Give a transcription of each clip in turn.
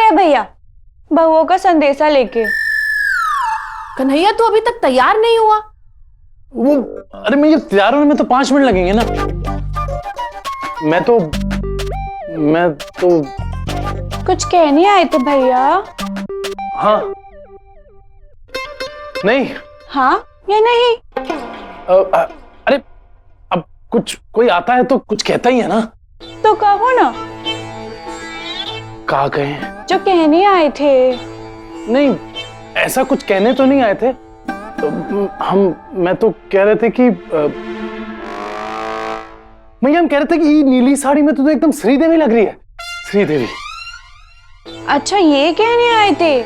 है भैया बहुओं का संदेशा लेके। कन्हैया तू अभी तक तैयार नहीं हुआ? वो अरे मैं ये तैयार होने में तो 5 मिनट लगेंगे ना। मैं तो कुछ कहने आए थे भैया? हाँ नहीं हाँ या नहीं? अरे अब कुछ कोई आता है तो कुछ कहता ही है ना। तो कहो ना। कहा कहें? जो कहने आए थे। नहीं ऐसा कुछ कहने तो नहीं आए थे। मैं तो कह रहे थे कि भैया हम कह रहे थे कि नीली साड़ी में तो एकदम श्रीदेवी लग रही है। श्रीदेवी। अच्छा ये कहने आए थे।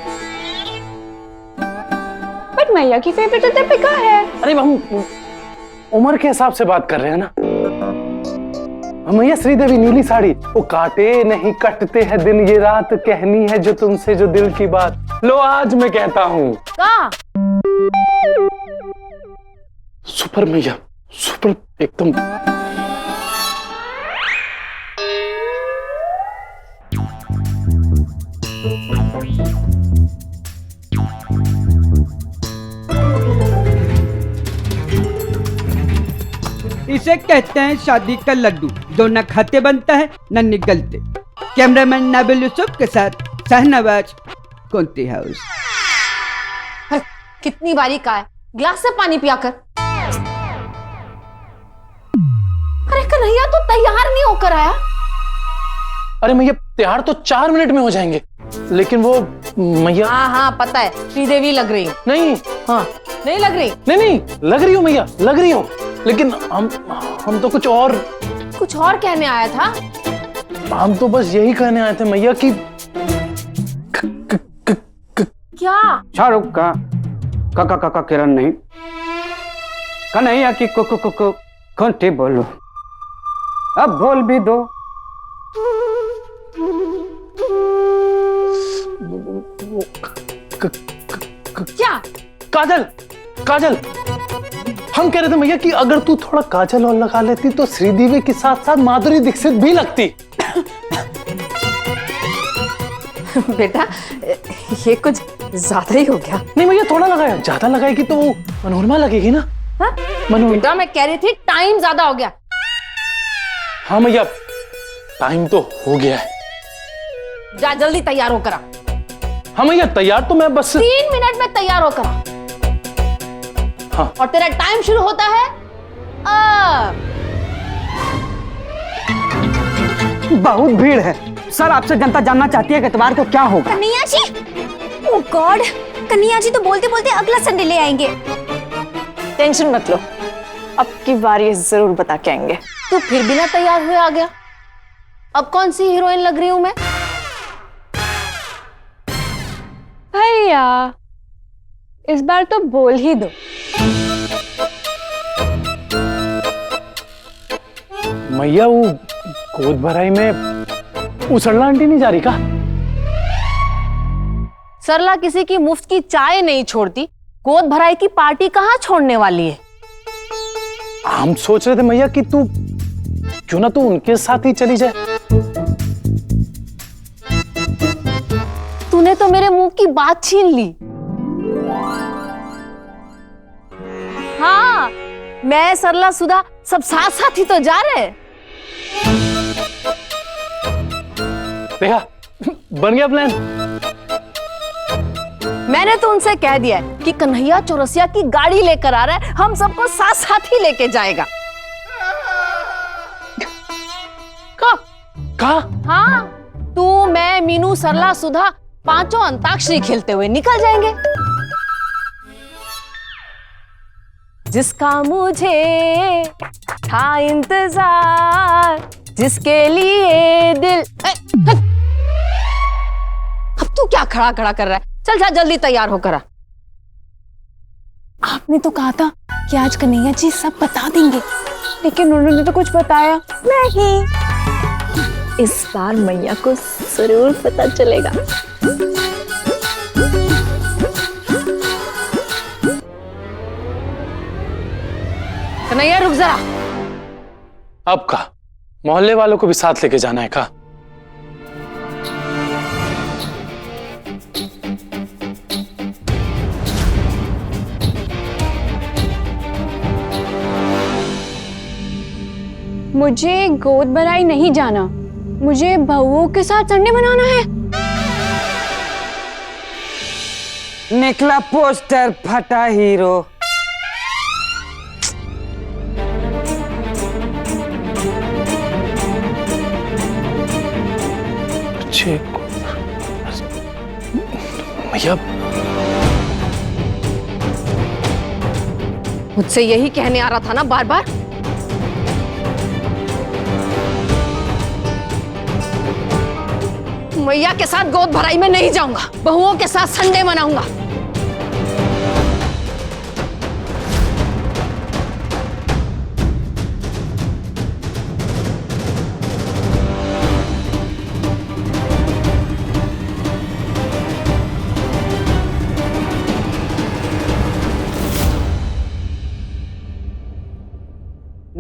बट मैया की फेवरेट तो दीपिका है। अरे हम उम्र के हिसाब से बात कर रहे हैं ना। मैया श्रीदेवी नीली साड़ी। वो काटे नहीं कटते हैं दिन ये रात, कहनी है जो तुमसे जो दिल की बात, लो आज मैं कहता हूँ। सुपर मैया सुपर एकदम। इसे कहते हैं शादी का लड्डू, जो न खाते बनता है न निगलते। कैमरामैन नाबिल यूसुफ के साथ शाहनवाज, कोंती हाउस। कितनी बारी कहा है ग्लास से पानी पिया कर। अरे कन्हैया तो तैयार नहीं होकर आया। अरे मैया तैयार तो 4 मिनट में हो जाएंगे, लेकिन वो मैया। हाँ पता है श्रीदेवी लग रही। नहीं हाँ नहीं लग रही। नहीं लग रही हूँ मैया, लग रही हूँ, लेकिन हम तो कुछ और कहने आया था। हम तो बस यही कहने आए थे मैया कि क्या? शाहरुख का किरण नहीं, कन्हैया की कोंती बोलो, अब बोल भी दो। क्या? काजल काजल। हम कह रहे थे भैया कि अगर तू थोड़ा काजल और लगा लेती तो श्रीदेवी के साथ साथ माधुरी दीक्षित भी लगती। बेटा ये कुछ ज्यादा ही हो गया। नहीं भैया थोड़ा लगाया, ज्यादा लगाएगी तो वो मनोरमा लगेगी ना। हाँ? बेटा मैं कह रही थी टाइम ज्यादा हो गया। हाँ भैया टाइम तो हो गया है। जा जल्दी तैयार होकर आ। हाँ भैया तैयार तो मैं बस 3 मिनट में तैयार होकर आ। हाँ। और तेरा टाइम शुरू होता है बहुत भीड़ है सर, आपसे जनता जानना चाहती है कि इतवार को क्या होगा। कन्हैया जी, ओह गॉड, कन्हैया जी तो बोलते बोलते अगला संडे ले आएंगे। टेंशन मत लो, अब की बार ये जरूर बता के आएंगे। तू फिर बिना तैयार हुए आ गया। अब कौन सी हीरोइन लग रही हूं मैं? भैया इस बार तो बोल ही दो। मैया वो गोद भराई में सरला आंटी नहीं जा रही का? सरला किसी की मुफ्त की चाय नहीं छोड़ती, गोद भराई की पार्टी कहाँ छोड़ने वाली है? हम सोच रहे थे मैया कि तू क्यों ना तू उनके साथ ही चली जाए। तूने तो मेरे मुंह की बात छीन ली। हाँ मैं सरला सुधा सब साथ साथ ही तो जा रहे। देखा बन गया प्लान। मैंने तो उनसे कह दिया है कि कन्हैया चौरसिया की गाड़ी लेकर आ रहा है, हम सबको साथ साथ ही लेके जाएगा। कहा? हाँ तू मैं मीनू सरला सुधा पांचों अंताक्षरी खेलते हुए निकल जाएंगे। जिसका मुझे था इंतजार, जिसके लिए दिल। अब तू क्या खड़ा खड़ा कर रहा है? चल जा जल्दी तैयार होकर आ। आपने तो कहा था कि आज कन्हैया जी सब बता देंगे, लेकिन उन्होंने तो कुछ बताया नहीं। इस बार मैया को जरूर पता चलेगा। कन्हैया रुक जरा। अब का मोहल्ले वालों को भी साथ लेके जाना है का? मुझे गोद भराई नहीं जाना, मुझे बहुओं के साथ संडे मनाना है। निकला पोस्टर, फटा हीरो। अच्छे भैया, मुझसे यही कहने आ रहा था ना बार बार। मैया के साथ गोद भराई में नहीं जाऊंगा, बहुओं के साथ संडे मनाऊंगा।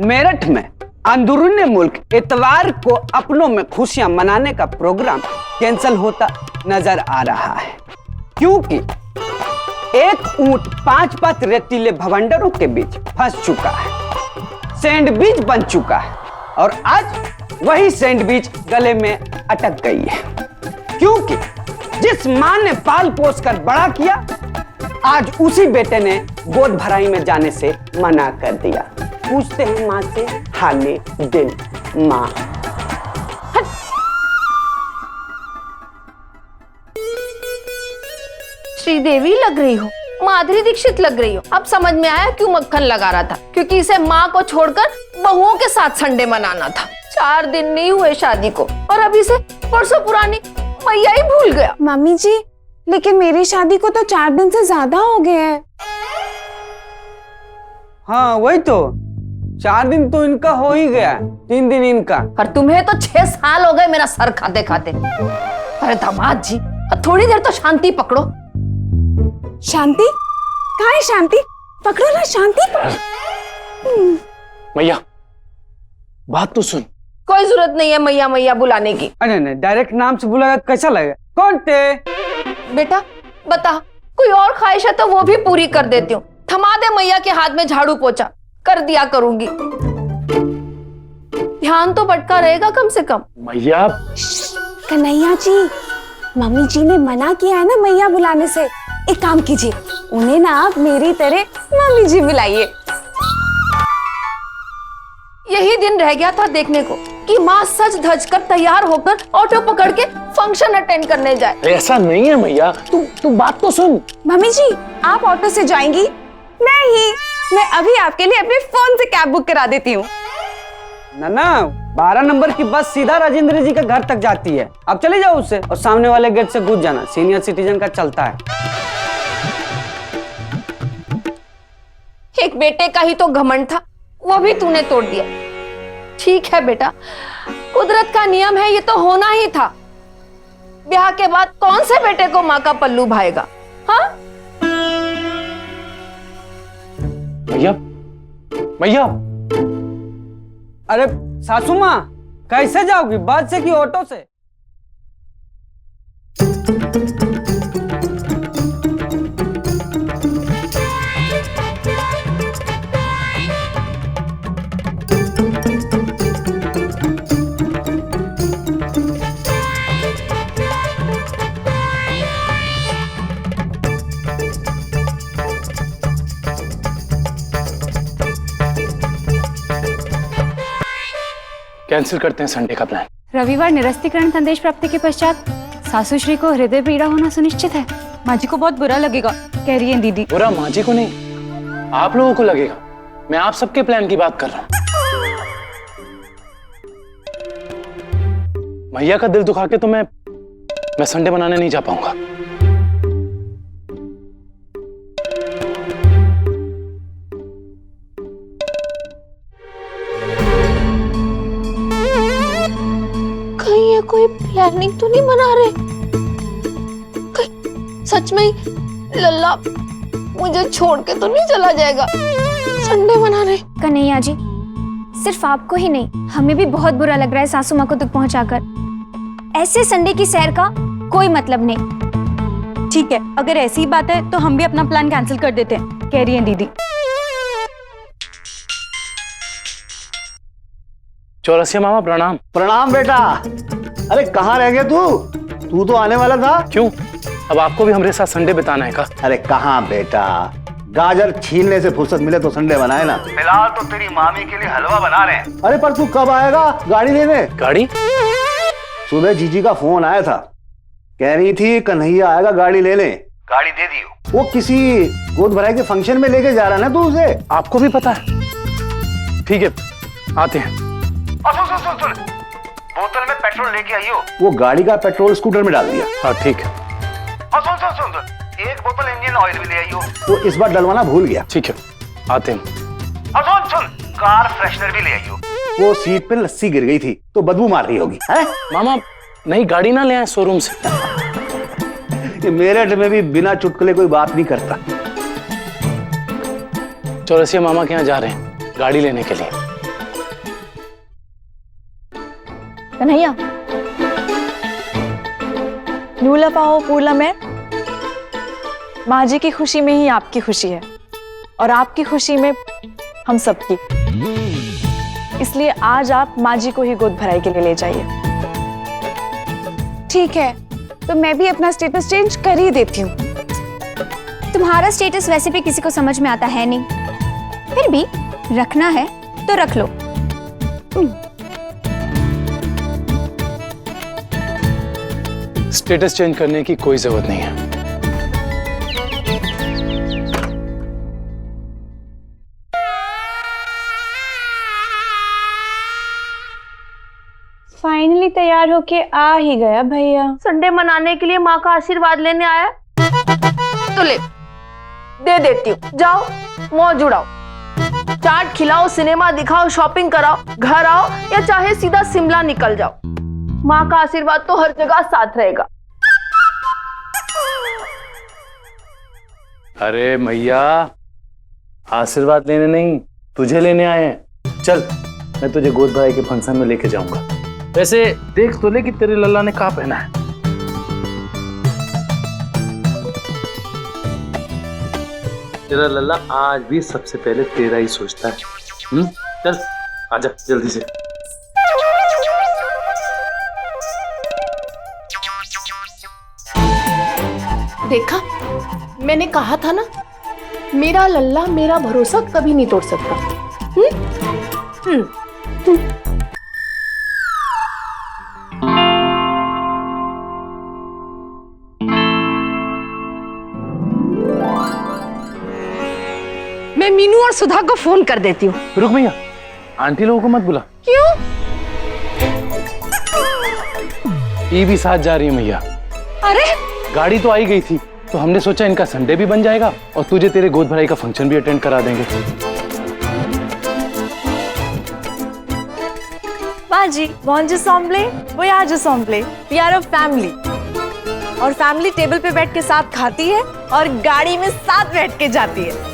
मेरठ में अंदरूनी मुल्क इतवार को अपनों में खुशियां मनाने का प्रोग्राम कैंसिल होता नजर आ रहा है, क्योंकि एक ऊंट 5 रेतीले भवंडरों के बीच फंस चुका है, सैंडविच बन चुका है, और आज वही सैंडविच गले में अटक गई है, क्योंकि जिस मां ने पाल पोस कर बड़ा किया, आज उसी बेटे ने गोद भराई में जाने से मना कर दिया। पूछते हैं माँ से हाले दिल। माँ श्रीदेवी लग रही हो, माधुरी दीक्षित लग रही हो। अब समझ में आया क्यों मक्खन लगा रहा था, क्योंकि इसे माँ को छोड़कर बहुओं के साथ संडे मनाना था। 4 दिन नहीं हुए शादी को और अभी से परसों पुरानी मैया ही भूल गया। मम्मी जी, लेकिन मेरी शादी को तो 4 दिन से ज्यादा हो गए हैं। हाँ वही तो, 4 दिन तो इनका हो ही गया, 3 दिन इनका। और तुम्हें तो 6 साल हो गए मेरा सर खाते खाते। अरे दामाद जी, अब थोड़ी देर तो शांति पकड़ो। शांति? कहाँ है शांति? पकड़ो ना शांति। मैया बात तो सुन। कोई जरूरत नहीं है मैया मैया बुलाने की। अरे नहीं, डायरेक्ट नाम से बुलाया तो कैसा लगेगा? कौन थे? बेटा बता, कोई और ख्वाहिश है तो वो भी पूरी कर देती हूँ। थमा दे मैया के हाथ में झाड़ू पोछा, कर दिया करूंगी। ध्यान तो भटका रहेगा कम से कम। मैया कन्हैया जी, मम्मी जी ने मना किया है ना मैया बुलाने से। एक काम कीजिए, उन्हें ना आप मेरी तरह मम्मी जी बुलाइए। यही दिन रह गया था देखने को कि माँ सज धज कर तैयार होकर ऑटो पकड़ के फंक्शन अटेंड करने जाए। ऐसा नहीं है मैया, तू बात तो सुन। मम्मी जी, आप ऑटो से जाएंगी? नहीं, मैं अभी आपके लिए अपने फोन से कैब बुक करा देती हूँ। ना 12 नंबर की बस सीधा राजेंद्र जी के घर तक जाती है। अब चले जाओ उससे और सामने वाले गेट से घुस जाना, सीनियर सिटीजन का चलता है। एक बेटे का ही तो घमंड था, वो भी तूने तोड़ दिया। ठीक है बेटा, कुदरत का नियम है, ये तो होना ही था। ब्याह के बाद कौन से बेटे को माँ का पल्लू भाएगा? हाँ मैया मैया, अरे सासू माँ, कैसे जाओगी, बस से कि ऑटो से? कैंसिल करते हैं संडे का प्लान। रविवार निरस्तीकरण संदेश प्राप्ति के पश्चात सासू श्री को हृदय पीड़ा होना सुनिश्चित है। माँ जी को बहुत बुरा लगेगा, कह रही है दीदी। बुरा माँ जी को नहीं, आप लोगों को लगेगा। मैं आप सबके प्लान की बात कर रहा हूँ। मैया का दिल दुखा के तो मैं संडे मनाने नहीं जा पाऊंगा। कहीं ये कोई प्लानिंग तो नहीं बना रहे? कहीं सच में ही लल्ला मुझे छोड़ के तो नहीं चला जाएगा संडे मनाने? कन्हैया जी, सिर्फ आपको ही नहीं, हमें भी बहुत बुरा लग रहा है सासू माँ को दुख पहुंचाकर। ऐसे संडे की सैर का कोई मतलब नहीं। ठीक है, अगर ऐसी बात है तो हम भी अपना प्लान कैंसिल कर देते हैं, कह रही है दीदी। चौरसिया मामा प्रणाम। प्रणाम बेटा। अरे कहाँ रह गया तू तो आने वाला था। क्यों, अब आपको भी हमारे साथ संडे बिताना है का? अरे कहाँ बेटा, गाजर छीलने से फुर्सत मिले तो संडे बनाए ना। फिलहाल तो तेरी मामी के लिए हलवा बना रहे हैं। अरे पर तू कब आएगा गाड़ी लेने? गाड़ी? सुबह जीजी का फोन आया था, कह रही थी कन्हैया आएगा गाड़ी ले ले। गाड़ी दे दी। वो किसी गोद भराई के फंक्शन में लेके जा रहा है ना तू उसे। आपको भी पता है? ठीक है, आते हैं। सुन, बोतल में पेट्रोल लेके आइयो। वो गाड़ी का पेट्रोल स्कूटर में डाल दिया। हाँ ठीक है। सुन, एक बोतल इंजन ऑयल भी ले आइयो। वो इस बार डलवाना भूल गया। ठीक है, आते हैं। सुन, कार फ्रेशनर भी ले आइयो। वो सीट पे लस्सी गिर गई थी तो बदबू मार रही होगी। है? मामा नई गाड़ी ना ले आए शोरूम से? ये मेरठ में भी बिना चुटकुले कोई बात नहीं करता। चौरसिया मामा के यहाँ जा रहे हैं गाड़ी लेने के लिए। कन्हैया, नूला पाओ पूला में, माँ जी की खुशी में ही आपकी खुशी है और आपकी खुशी में हम सबकी। इसलिए आज आप माँ जी को ही गोद भराई के लिए ले जाइए। ठीक है, तो मैं भी अपना स्टेटस चेंज कर ही देती हूँ। तुम्हारा स्टेटस वैसे भी किसी को समझ में आता है नहीं, फिर भी रखना है तो रख लो। स्टेटस चेंज करने की कोई जरूरत नहीं है। फाइनली तैयार होके आ ही गया भैया। संडे मनाने के लिए माँ का आशीर्वाद लेने आया। तो ले, दे देती हूँ, जाओ मौज उड़ाओ, चाट खिलाओ, सिनेमा दिखाओ, शॉपिंग कराओ, घर आओ या चाहे सीधा शिमला निकल जाओ, माँ का आशीर्वाद तो हर जगह साथ रहेगा। अरे मैया, आशीर्वाद लेने नहीं, तुझे लेने आए हैं। चल, मैं तुझे गोद भराई के फंक्शन में लेके जाऊंगा। वैसे देख तो ले कि तेरे लल्ला ने क्या पहना है। तेरा लल्ला आज भी सबसे पहले तेरा ही सोचता है। चल आजा जल्दी से। देखा, मैंने कहा था ना, मेरा लल्ला मेरा भरोसा कभी नहीं तोड़ सकता। मैं मीनू और सुधा को फोन कर देती हूँ। रुक भैया, आंटी लोगों को मत बुला। क्यों? ये भी साथ जा रही है मैया। अरे गाड़ी तो आई गई थी, तो हमने सोचा इनका संडे भी बन जाएगा और तुझे तेरे गोद भराई का फंक्शन भी अटेंड करा देंगे। माँ जी, वॉन्ज सॉम्बले, वो आज सॉम्बले। We are a family. और फैमिली टेबल पे बैठ के साथ खाती है और गाड़ी में साथ बैठ के जाती है।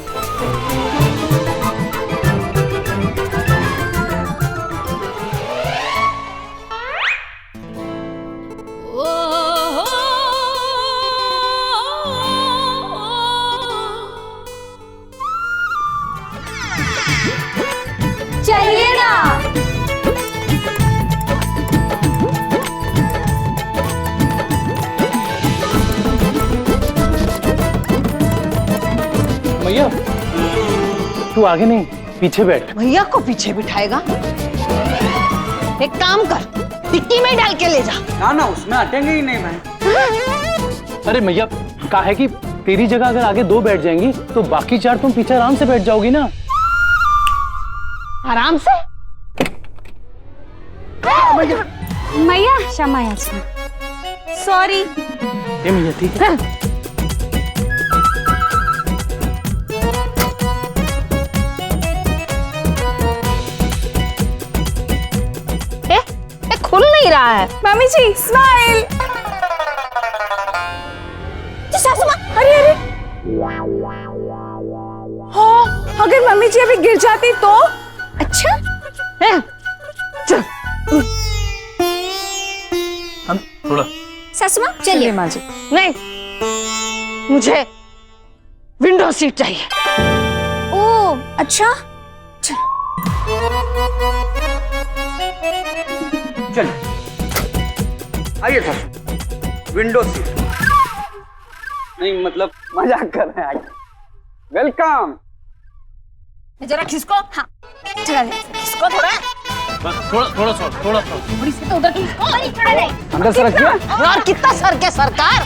चलिए ना। मैया तू आगे नहीं, पीछे बैठ। भैया को पीछे बिठाएगा? एक काम कर, डिक्की में डाल के ले जा। ना उसमें अटेंगे ही नहीं भाई। अरे मैया, कहा है कि तेरी जगह अगर आगे दो बैठ जाएंगी तो बाकी चार तुम पीछे आराम से बैठ जाओगी ना। आराम से? मैया क्षमा याचना। सॉरी। ये मैया ठीक है। खुल नहीं रहा है। मम्मी जी स्माइल। सासू माँ, अरे अरे, हाँ, अगर मम्मी जी अभी गिर जाती तो? अच्छा चल। हम थोड़ा। सासू माँ चलिए। माँ जी, नहीं, मुझे विंडो सीट चाहिए। ओ अच्छा। चलिए आइए सासू, विंडो सीट। नहीं मतलब मजाक कर रहे हैं, आइए। वेलकम। जरा खिसको। हाँ चला ले, खिसको थोड़ा। थोड़ा सा थोड़ी सी तो उधर खिसको। नहीं थोड़ा नहीं। अंदर से रखिए। यार कितना सर के सरकार।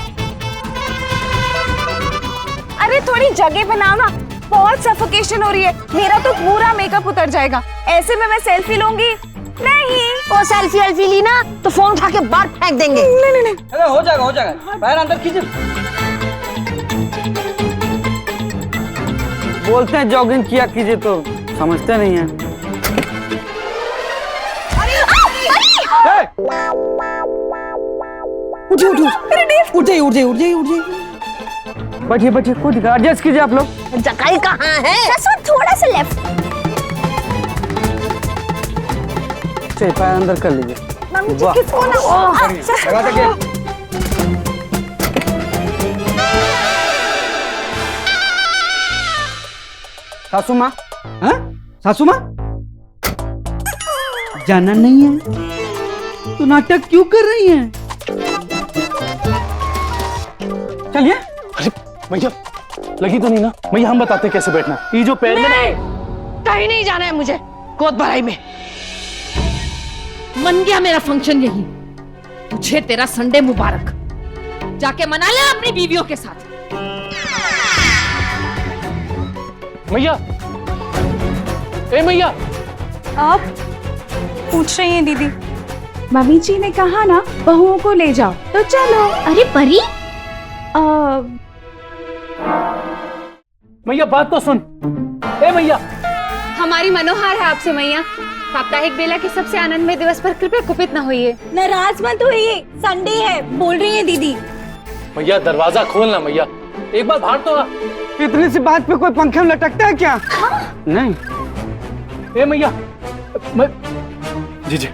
अरे थोड़ी जगह बनाओ ना, बहुत सफोकेशन हो रही है। मेरा तो पूरा मेकअप उतर जाएगा। ऐसे में मैं सेल्फी लूंगी नहीं। वो सेल्फी वेल्फी ली ना तो फोन उठा के बाहर फेंक देंगे। नहीं। अरे हो जाएगा। पैर अंदर कीजिए। बोलते हैं जॉगिंग किया कीजिए तो समझते नहीं हैं। उठ जाइए। बैठिए खुद एडजस्ट कीजिए आप लोग। जगह कहाँ है? थोड़ा सा लेफ्ट। चलिए पैर अंदर कर लीजिए। मम्मी जी किसको ना लगा दीजिए। सासू माँ। हाँ? सासू माँ जाना नहीं है तो नाटक क्यों कर रही हैं? चलिए। अरे भैया लगी तो नहीं ना? भैया हम बताते कैसे बैठना। ये जो पैर में कहीं नहीं जाना है मुझे। गोद भराई में मन गया मेरा फंक्शन यही। तुझे तेरा संडे मुबारक। जाके मना ले अपनी बीवियों के साथ। मैया, ए मैया। आप पूछ रही हैं दीदी? मम्मी जी ने कहा ना बहुओं को ले जाओ, तो चलो। अरे परी, मैया बात तो सुन। ए मैया, हमारी मनोहार है आपसे मैया। साप्ताहिक बेला के सबसे आनंदमय दिवस पर कृपया कुपित न होइए। नाराज मत होइए, संडे है बोल रही है दीदी। मैया दरवाजा खोलना। मैया एक बार बाहर तो आ। इतनी सी बात पे कोई पंखे में लटकता है क्या? नहीं। ए मैया, मैं जी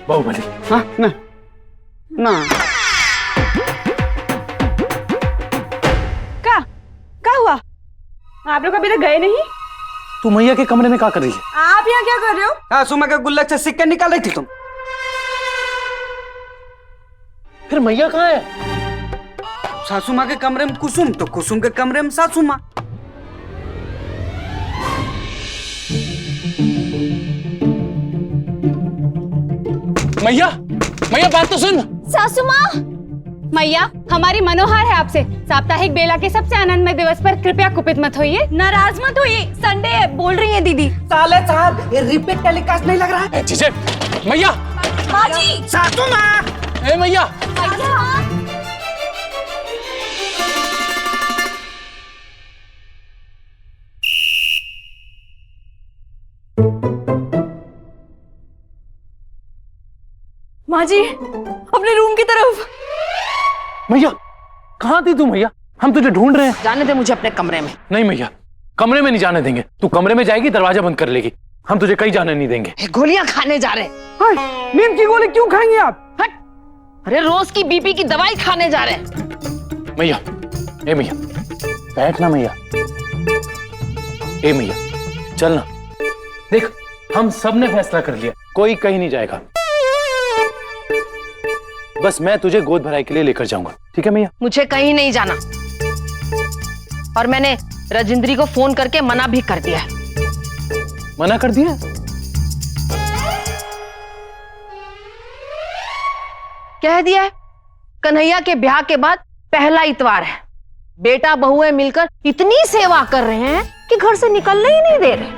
बाहुबली। हाँ ना ना। क्या हुआ? आप लोग अभी तक गए नहीं? तू मैया के कमरे में क्या कर रही है? आप यहाँ क्या कर रहे हो? सासू माँ के गुल्लक से सिक्के निकाल रही थी तुम। फिर मैया कहाँ है? सासू माँ के कमरे में कुसुम, तो कुसुम के कमरे में सासू माँ। मैया बात तो सुन। सासू माँ। मैया हमारी मनोहार है आपसे। साप्ताहिक बेला के सबसे आनंदमय दिवस पर कृपया कुपित मत होइए। नाराज मत होइए, संडे है बोल रही है दीदी। साले साहब ये रिपीट टेलीकास्ट नहीं लग रहा है। जीजे, मैया। बाजी। सासू माँ। ए मैया। माँ जी अपने रूम की तरफ। मैया कहाँ थी तू? मैया हम तुझे ढूंढ रहे हैं। जाने दे मुझे अपने कमरे में। नहीं मैया, कमरे में नहीं जाने देंगे। तू कमरे में जाएगी दरवाजा बंद कर लेगी। हम तुझे कहीं जाने नहीं देंगे। गोलियां खाने जा रहे। नींद की गोली क्यों खाएंगे आप? हट। अरे रोज की बीपी की दवाई खाने जा रहे। मैया, ए मैया बैठना। मैया, ए मैया चलना। देख हम सब ने फैसला कर लिया, कोई कहीं नहीं जाएगा। बस मैं तुझे गोद भराई के लिए लेकर जाऊंगा, ठीक है मैया? मुझे कहीं नहीं जाना। और मैंने राजेंद्री को फोन करके मना भी कर दिया है। मना कर दिया? कह दिया है कन्हैया के ब्याह के बाद पहला इतवार है। बेटा बहुएं मिलकर इतनी सेवा कर रहे हैं कि घर से निकलने ही नहीं दे रहे।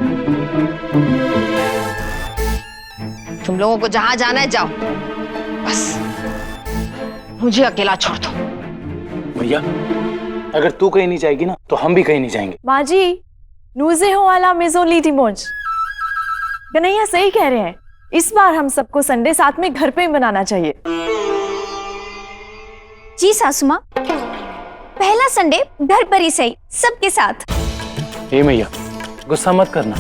तुम लोगों को जहां जाना है जाओ, बस मुझे अकेला छोड़ दो। भैया अगर तू कहीं नहीं जाएगी ना तो हम भी कहीं नहीं जाएंगे। माँ जी नूजे हो वाला मेजो ली थी मोज। कन्हैया सही कह रहे हैं, इस बार हम सबको संडे साथ में घर पे ही मनाना चाहिए। जी सासू माँ, पहला संडे घर पर ही सही, सबके साथ। ए मैया गुस्सा मत करना,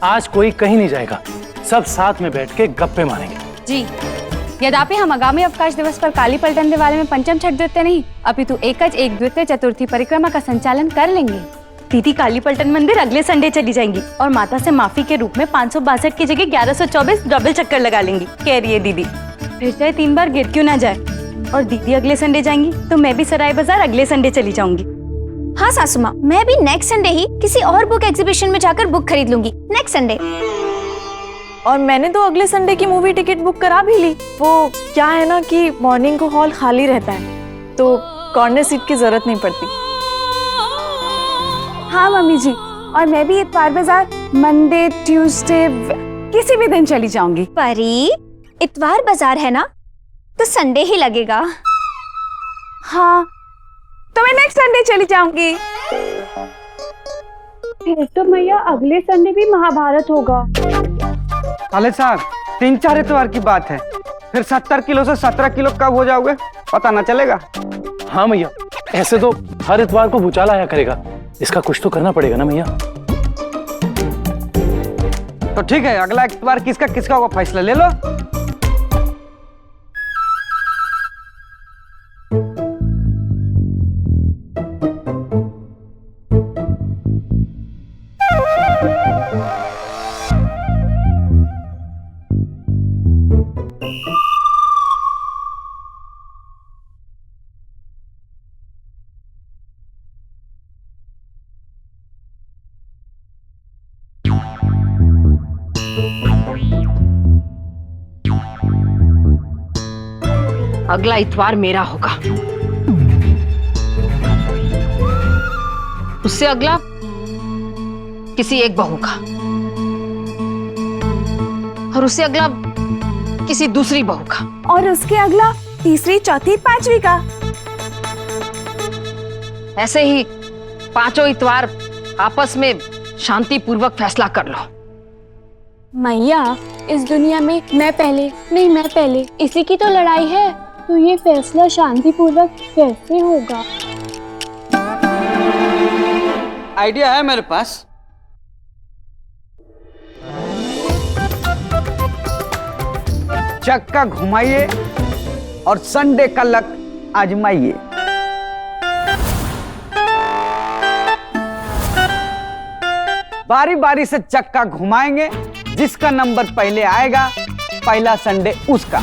आज कोई कहीं नहीं जाएगा। सब साथ में बैठ के गप्पे मारेंगे। जी यद्यपि हम आगामी अवकाश दिवस पर काली पलटन दिवाले में पंचम छठ द्वितीय नहीं अपितु एकज एक द्वितीय चतुर्थी परिक्रमा का संचालन कर लेंगे। दीदी काली पलटन मंदिर अगले संडे चली जाएंगी और माता से माफी के रूप में 562 की जगह 1124 डबल चक्कर लगा लेंगी, कह रही है दीदी। फिर चाहे 3 बार गिर क्यों ना जाए। और दीदी अगले संडे जाएंगी तो मैं भी सराय बाजार अगले संडे चली जाऊंगी। हाँ सासू माँ, मैं भी नेक्स्ट संडे ही किसी और बुक एग्जीबिशन में जाकर बुक खरीद लूंगी, नेक्स्ट संडे। और मैंने तो अगले संडे की मूवी टिकट बुक करा भी ली। वो क्या है ना कि मॉर्निंग को हॉल खाली रहता है तो कॉर्नर सीट की जरूरत नहीं पड़ती। हाँ मम्मी जी, और मैं भी इतवार बाजार मंडे ट्यूसडे किसी भी दिन चली जाऊंगी। परी, इतवार बाजार है ना तो संडे ही लगेगा। हाँ तो मैं नेक्स्ट संडे चली जाऊंगी। फिर तो मैया अगले संडे भी महाभारत होगा। खालिद साहब 3-4 इतवार की बात है, फिर 70 किलो से 17 किलो कब हो जाओगे पता ना चलेगा। हाँ मैया, ऐसे तो हर इतवार को भूचाल आया करेगा, इसका कुछ तो करना पड़ेगा ना मैया। तो ठीक है, अगला इतवार किसका होगा फैसला ले लो। अगला इतवार मेरा होगा, उससे अगला किसी एक बहू का, और उससे अगला किसी दूसरी बहू का, और उसके अगला तीसरी, चौथी, पांचवी का। ऐसे ही 5 इतवार आपस में शांति पूर्वक फैसला कर लो। मैया, इस दुनिया में मैं पहले नहीं मैं पहले इसी की तो लड़ाई है, तो ये फैसला शांतिपूर्वक कैसे होगा? आइडिया है मेरे पास। चक्का घुमाइए और संडे का लक आजमाइए। बारी बारी से चक्का घुमाएंगे, जिसका नंबर पहले आएगा पहला संडे उसका।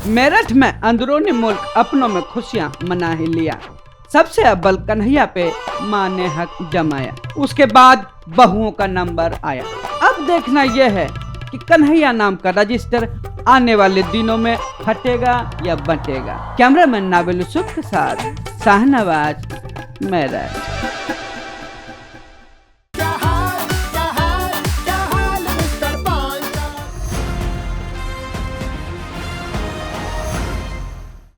मेरठ में अंदरूनी मुल्क अपनों में खुशियां मना ही लिया। सबसे अव्वल कन्हैया पे माँ ने हक जमाया, उसके बाद बहुओं का नंबर आया। अब देखना यह है कि कन्हैया नाम का रजिस्टर आने वाले दिनों में फटेगा या बटेगा। कैमरामैन नाबिल यूसुफ के साथ शाहनवाज, मेरठ।